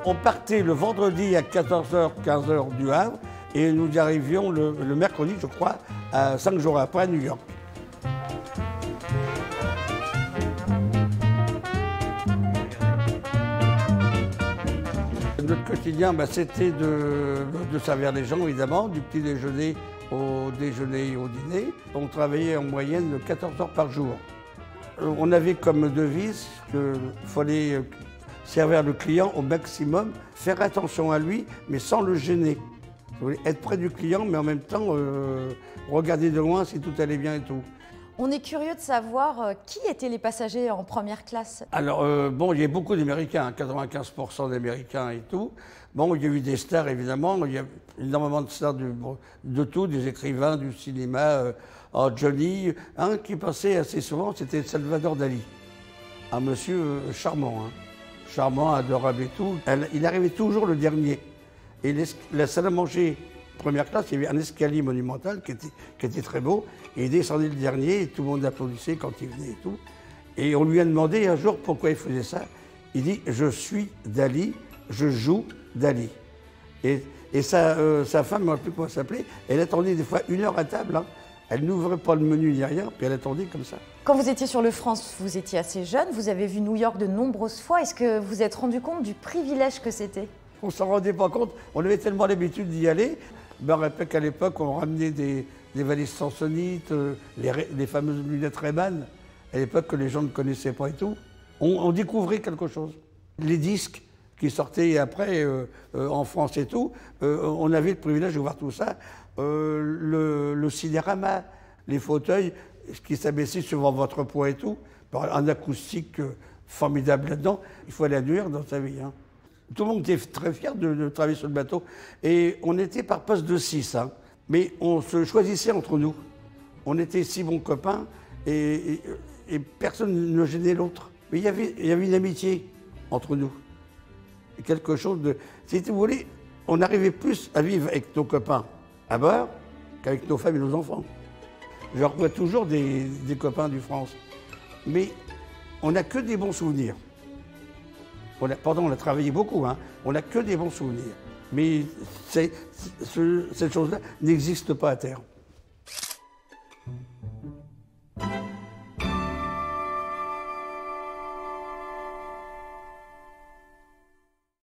On partait le vendredi à 14h, 15h du Havre et nous y arrivions le mercredi, je crois, à 5 jours après à New York. Notre quotidien, c'était de servir les gens, évidemment, du petit déjeuner au déjeuner et au dîner. On travaillait en moyenne 14 heures par jour. On avait comme devise qu'il fallait servir le client au maximum, faire attention à lui, mais sans le gêner. Être près du client, mais en même temps, regarder de loin si tout allait bien et tout. On est curieux de savoir qui étaient les passagers en première classe. Alors, il y a beaucoup d'Américains, 95% d'Américains et tout. Bon, il y a eu des stars, évidemment. Il y a énormément de stars de tout, des écrivains, du cinéma. Johnny, un qui passait assez souvent, c'était Salvador Dali. Un monsieur charmant, hein. Charmant, adorable et tout. Il arrivait toujours le dernier. Et la salle à manger, première classe, il y avait un escalier monumental qui était très beau. Et il descendait le dernier et tout le monde applaudissait quand il venait et tout. Et on lui a demandé un jour pourquoi il faisait ça. Il dit « Je suis Dali, je joue Dali ». Et sa femme, je ne sais plus comment elle s'appelait, elle attendait des fois 1 heure à table. Hein. Elle n'ouvrait pas le menu ni rien, puis elle attendait comme ça. Quand vous étiez sur le France, vous étiez assez jeune, vous avez vu New York de nombreuses fois. Est-ce que vous vous êtes rendu compte du privilège que c'était? On ne s'en rendait pas compte, on avait tellement l'habitude d'y aller. Je me rappelle qu'à l'époque, on ramenait des valises Samsonite, les fameuses lunettes Ray-Ban, à l'époque que les gens ne connaissaient pas et tout. On découvrait quelque chose. Les disques qui sortaient après en France et tout, on avait le privilège de voir tout ça. Le sidérama, les fauteuils qui s'abaissaient suivant votre poids et tout, un acoustique formidable là-dedans. Il faut aller à New York dans sa vie. Hein. Tout le monde était très fier de travailler sur le bateau. Et on était par poste de 6, hein. Mais on se choisissait entre nous. On était 6 bons copains et personne ne gênait l'autre. Mais il y avait une amitié entre nous. Et quelque chose de... Si vous voulez, on arrivait plus à vivre avec nos copains à bord qu'avec nos femmes et nos enfants. Je revois toujours des copains du France. Mais on n'a que des bons souvenirs. Pardon, on a travaillé beaucoup, hein. On n'a que des bons souvenirs. Mais cette chose-là n'existe pas à terre.